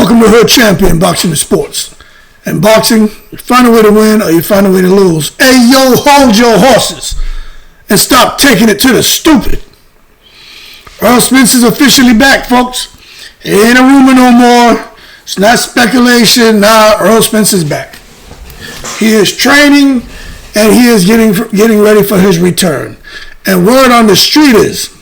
Welcome to Hood Champion Boxing and Sports. And boxing, you find a way to win or you find a way to lose. Hey, yo, hold your horses and stop taking it to the stupid. Errol Spence is officially back, folks. It ain't a rumor no more. It's not speculation. Nah, Errol Spence is back. He is training and he is getting ready for his return. And word on the street is,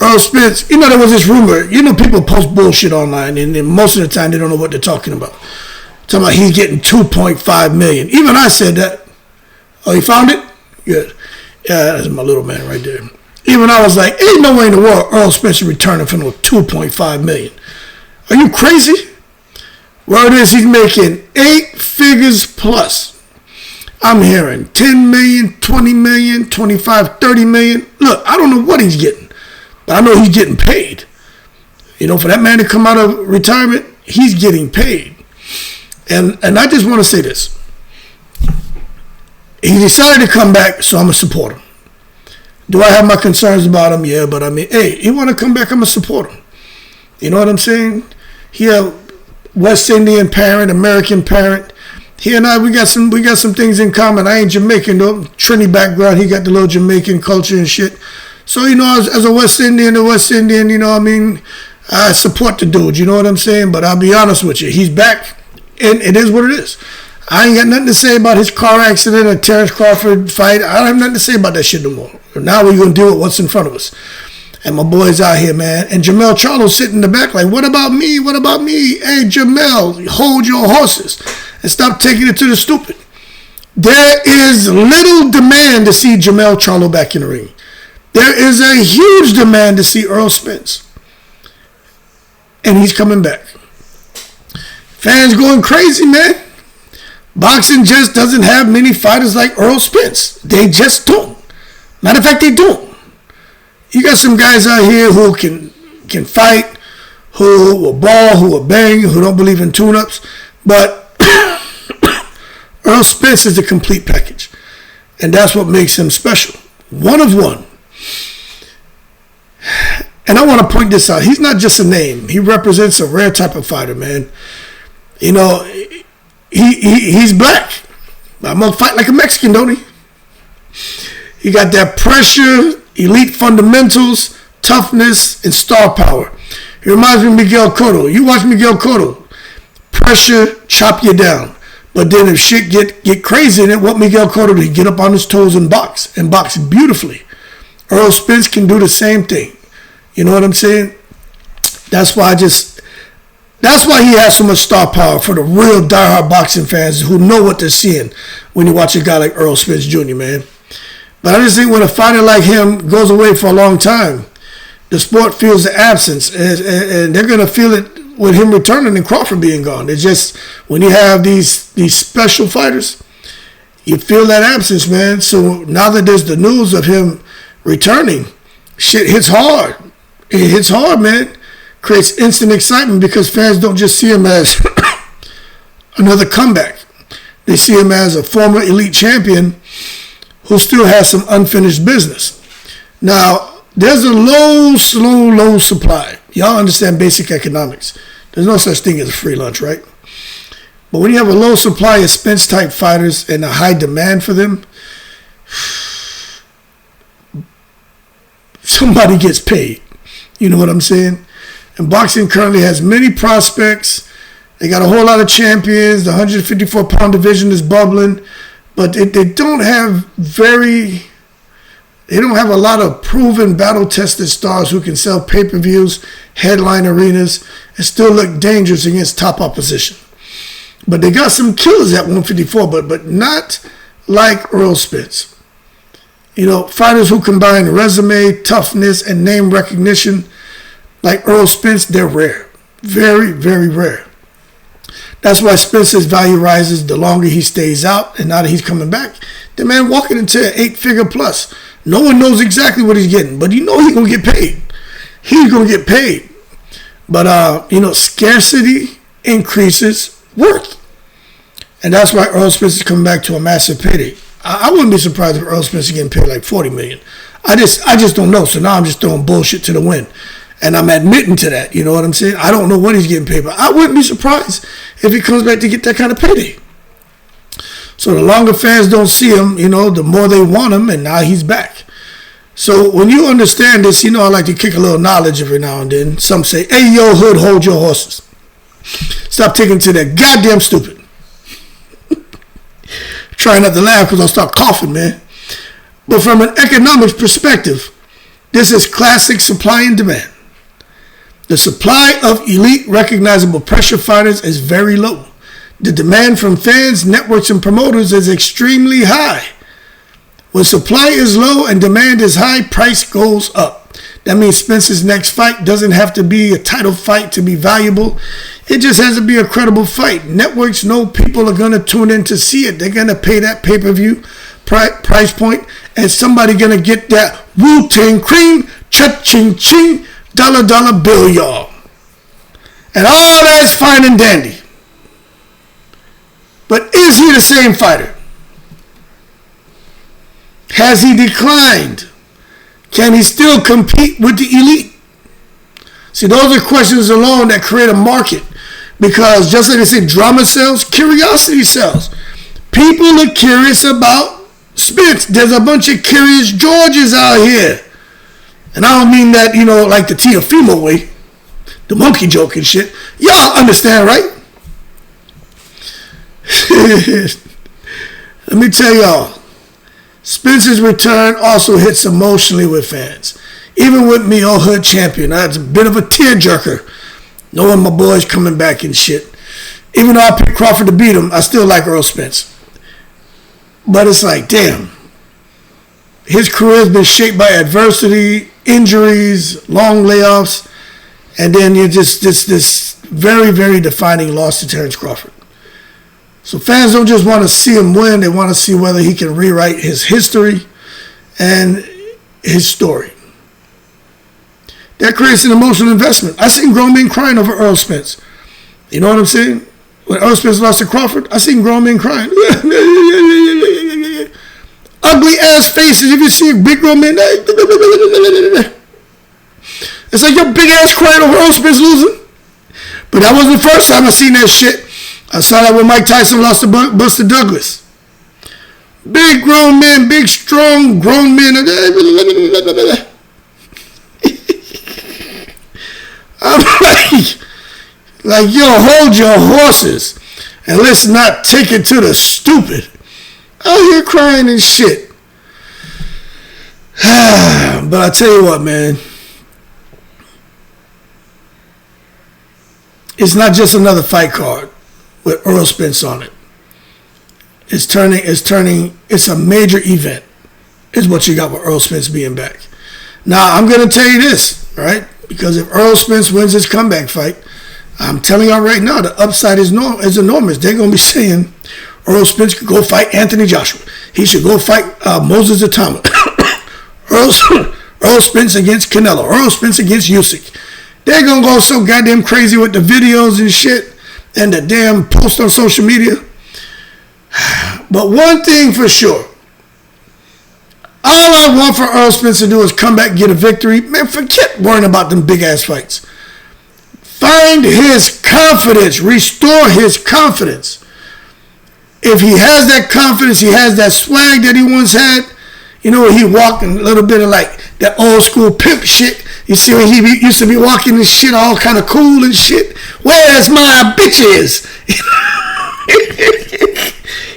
Errol Spence, there was this rumor. People post bullshit online, and most of the time they don't know what they're talking about. Talking about he's getting $2.5 million. Even I said that. Oh, you found it? Good. Yeah, that's my little man right there. Even I was like, ain't no way in the world Errol Spence is returning for no $2.5 million. Are you crazy? Word is he's making 8 figures plus. I'm hearing 10 million, 20 million, 25, 30 million. Look, I don't know what he's getting. But I know he's getting paid. For that man to come out of retirement, he's getting paid. And I just want to say this. He decided to come back, so I'm going to support him. Do I have my concerns about him? Yeah, but hey, he want to come back, I'm going to support him. You know what I'm saying? He a West Indian parent, American parent. He and I, we got some things in common. I ain't Jamaican though. Trini background, he got the little Jamaican culture and shit. So, as a West Indian, I support the dude, you know what I'm saying? But I'll be honest with you, he's back, and it is what it is. I ain't got nothing to say about his car accident or Terrence Crawford fight. I don't have nothing to say about that shit no more. Now we're going to deal with what's in front of us. And my boy's out here, man. And Jamel Charlo's sitting in the back like, what about me? What about me? Hey, Jamel, hold your horses and stop taking it to the stupid. There is little demand to see Jamel Charlo back in the ring. There is a huge demand to see Errol Spence. And he's coming back. Fans going crazy, man. Boxing just doesn't have many fighters like Errol Spence. They just don't. Matter of fact, they don't. You got some guys out here who can fight, who will ball, who will bang, who don't believe in tune-ups. But Errol Spence is a complete package. And that's what makes him special. One of one. And I want to point this out. He's not just a name. He represents a rare type of fighter, man. He's black. I'm going to fight like a Mexican, don't he? He got that pressure, elite fundamentals, toughness, and star power. He reminds me of Miguel Cotto. You watch Miguel Cotto. Pressure, chop you down. But then if shit get crazy in it, what Miguel Cotto do? He get up on his toes and box beautifully. Errol Spence can do the same thing. You know what I'm saying? That's why he has so much star power for the real diehard boxing fans who know what they're seeing when you watch a guy like Errol Spence Jr., man. But I just think when a fighter like him goes away for a long time, the sport feels the absence, and they're going to feel it with him returning and Crawford being gone. It's just when you have these special fighters, you feel that absence, man. So now that there's the news of him returning, shit hits hard. It hits hard, man. Creates instant excitement because fans don't just see him as another comeback. They see him as a former elite champion who still has some unfinished business. Now, there's a low supply. Y'all understand basic economics. There's no such thing as a free lunch, right? But when you have a low supply of Spence-type fighters and a high demand for them, somebody gets paid. You know what I'm saying? And boxing currently has many prospects. They got a whole lot of champions. The 154-pound division is bubbling. But they don't have a lot of proven battle-tested stars who can sell pay-per-views, headline arenas, and still look dangerous against top opposition. But they got some killers at 154, but not like Errol Spence. Fighters who combine resume, toughness, and name recognition like Errol Spence, they're rare. Very, very rare. That's why Spence's value rises the longer he stays out, and now that he's coming back, the man walking into an 8-figure plus. No one knows exactly what he's getting, but he's going to get paid. He's going to get paid. But, scarcity increases worth. And that's why Errol Spence is coming back to a massive payday. I wouldn't be surprised if Errol Spence is getting paid like $40 million. I just don't know. So now I'm just throwing bullshit to the wind. And I'm admitting to that, you know what I'm saying? I don't know when he's getting paid, but I wouldn't be surprised if he comes back to get that kind of payday. So the longer fans don't see him, you know, the more they want him, and now he's back. So when you understand this, you know, I like to kick a little knowledge every now and then. Some say, hey, yo, hood, hold your horses. Stop taking to that goddamn stupid. Trying not to laugh because I'll start coughing, man. But from an economics perspective, this is classic supply and demand. The supply of elite recognizable pressure fighters is very low. The demand from fans, networks, and promoters is extremely high. When supply is low and demand is high, price goes up. That means Spence's next fight doesn't have to be a title fight to be valuable. It just has to be a credible fight. Networks know people are going to tune in to see it. They're going to pay that pay-per-view price point, and somebody going to get that Wu-Tang cream, cha-ching-ching, dollar bill, y'all. And all that's fine and dandy. But is he the same fighter? Has he declined? Can he still compete with the elite? See, those are questions alone that create a market. Because just like they say, drama sells, curiosity sells. People are curious about Spence. There's a bunch of curious Georges out here. And I don't mean that, you know, like the Teofimo way. The monkey joke and shit. Y'all understand, right? Let me tell y'all. Spence's return also hits emotionally with fans. Even with me, old hood champion, it's a bit of a tearjerker knowing my boy's coming back and shit. Even though I picked Crawford to beat him, I still like Errol Spence. But it's like, damn. His career has been shaped by adversity, injuries, long layoffs, and then you're just this very, very defining loss to Terrence Crawford. So fans don't just want to see him win, they want to see whether he can rewrite his history and his story. That creates an emotional investment. I seen grown men crying over Errol Spence. You know what I'm saying? When Errol Spence lost to Crawford, I seen grown men crying. Ugly ass faces. If you see a big grown man, it's like your big ass crying over Errol Spence losing. But that wasn't the first time I seen that shit. I saw that when Mike Tyson lost to Buster Douglas. Big grown men, big strong grown men. I'm like, yo, hold your horses and let's not take it to the stupid. Out here crying and shit. But I tell you what, man. It's not just another fight card with Errol Spence on it. It's a major event, is what you got with Errol Spence being back. Now, I'm going to tell you this, right? Because if Errol Spence wins his comeback fight, I'm telling y'all right now, the upside is enormous. They're going to be saying Errol Spence could go fight Anthony Joshua. He should go fight Moses Atama. Errol Spence against Canelo. Errol Spence against Usyk. They're going to go so goddamn crazy with the videos and shit and the damn post on social media. But one thing for sure, all I want for Errol Spence to do is come back and get a victory. Man, forget worrying about them big-ass fights. Find his confidence. Restore his confidence. If he has that confidence, he has that swag that he once had. You know, he walked in a little bit of like that old school pimp shit. You see when he used to be walking and shit all kind of cool and shit. Where's my bitches?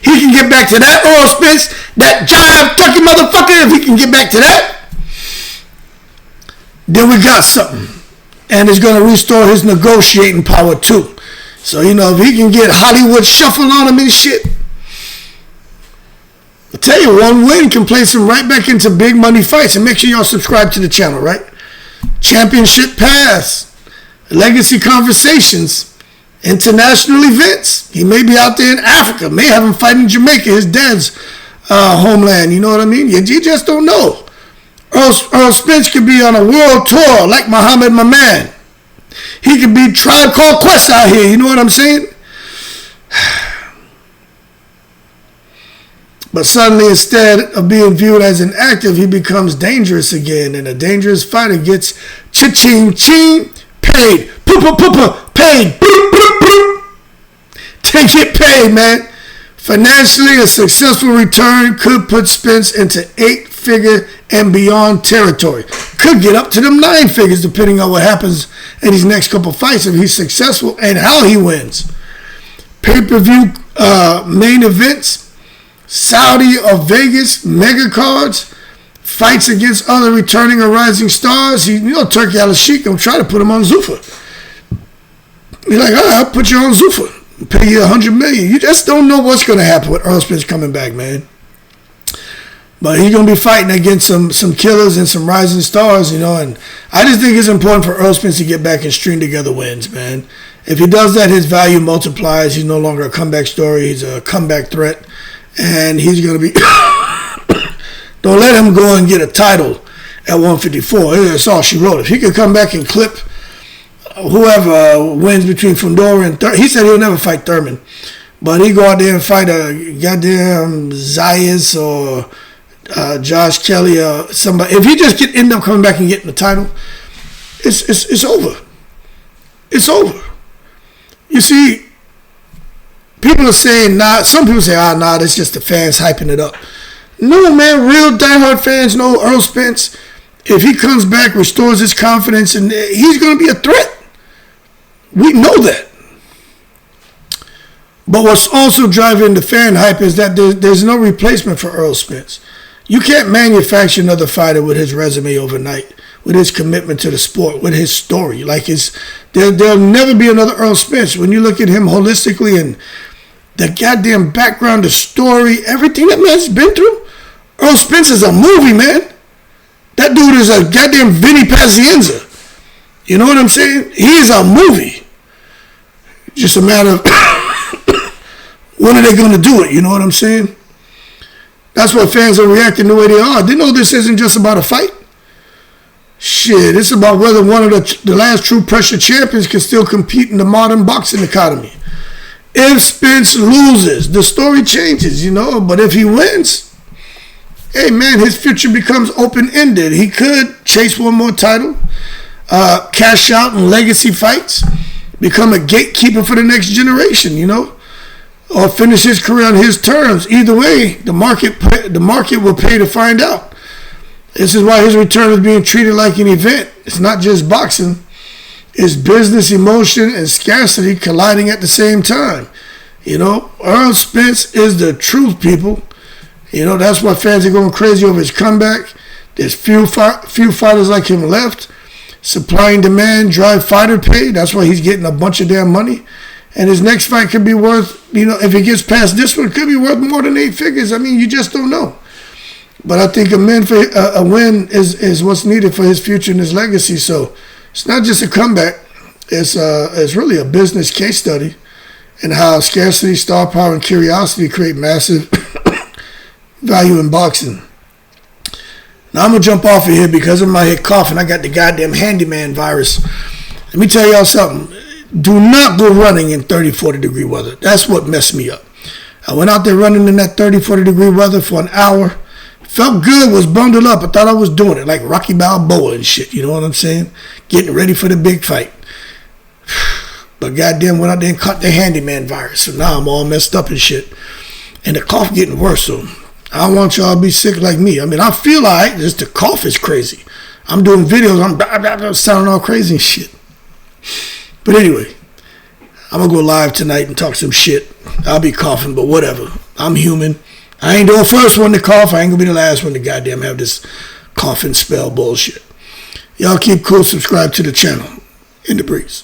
He can get back to that Errol Spence, that jive turkey motherfucker. If he can get back to that, then we got something. And it's going to restore his negotiating power too. So, you know, if he can get Hollywood shuffle on him and shit, I'll tell you, one win can place him right back into big money fights. And make sure y'all subscribe to the channel, right? Championship Pass, Legacy Conversations, international events. He may be out there in Africa, may have him fighting Jamaica, his dad's homeland. You know what I mean? You just don't know. Errol Spence could be on a world tour like Muhammad, my man. He could be Tribe Called Quest out here. You know what I'm saying? But suddenly, instead of being viewed as inactive, he becomes dangerous again. And a dangerous fighter gets cha-ching, ching, paid, paid, to get paid, man. Financially, a successful return could put Spence into 8-figure and beyond territory. Could get up to them 9 figures depending on what happens in these next couple fights if he's successful and how he wins. Pay-per-view main events, Saudi or Vegas mega cards, fights against other returning or rising stars. Turkey Al-Sheikh don't try to put him on Zuffa. He's like, all right, I'll put you on Zuffa. Pay you $100 million. You just don't know what's going to happen with Errol Spence coming back, man. But he's going to be fighting against some killers and some rising stars, and I just think it's important for Errol Spence to get back and string together wins, man. If he does that, his value multiplies. He's no longer a comeback story. He's a comeback threat, and he's going to be... Don't let him go and get a title at 154. That's all she wrote. If he could come back and clip whoever wins between Fundora and Thurman. He said he'll never fight Thurman, but he go out there and fight a goddamn Zayas or Josh Kelly or somebody. If he just end up coming back and getting the title, it's over. It's over. You see, people are saying some people say, that's just the fans hyping it up. No, man, real diehard fans know Errol Spence. If he comes back, restores his confidence, and he's going to be a threat. We know that. But what's also driving the fan hype is that there's no replacement for Errol Spence. You can't manufacture another fighter with his resume overnight, with his commitment to the sport, with his story. There'll never be another Errol Spence. When you look at him holistically and the goddamn background, the story, everything that man's been through, Errol Spence is a movie, man. That dude is a goddamn Vinny Pazienza. You know what I'm saying? He is a movie. Just a matter of when are they going to do it? You know what I'm saying? That's why fans are reacting the way they are. They know this isn't just about a fight. Shit, it's about whether one of the last true pressure champions can still compete in the modern boxing economy. If Spence loses, the story changes, But if he wins, hey, man, his future becomes open-ended. He could chase one more title, cash out in legacy fights, become a gatekeeper for the next generation, or finish his career on his terms. Either way, the market will pay to find out. This is why his return is being treated like an event. It's not just boxing. It's business, emotion, and scarcity colliding at the same time. Errol Spence is the truth, people. That's why fans are going crazy over his comeback. There's few fighters like him left. Supply and demand drive fighter pay. That's why he's getting a bunch of damn money. And his next fight could be worth, if he gets past this one, it could be worth more than 8 figures. I mean, you just don't know. But I think a win is what's needed for his future and his legacy. So it's not just a comeback. It's really a business case study in how scarcity, star power, and curiosity create massive value in boxing. Now I'm going to jump off of here because of my head coughing. I got the goddamn handyman virus. Let me tell y'all something. Do not go running in 30, 40 degree weather. That's what messed me up. I went out there running in that 30, 40 degree weather for an hour. Felt good, was bundled up. I thought I was doing it like Rocky Balboa and shit. You know what I'm saying? Getting ready for the big fight. But goddamn, went out there and caught the handyman virus. So now I'm all messed up and shit. And the cough getting worse. So I don't want y'all to be sick like me. I mean, I feel all right. Just the cough is crazy. I'm doing videos. I'm sounding all crazy and shit. But anyway, I'm going to go live tonight and talk some shit. I'll be coughing, but whatever. I'm human. I ain't the first one to cough. I ain't going to be the last one to goddamn have this coughing spell bullshit. Y'all keep cool. Subscribe to the channel. In the breeze.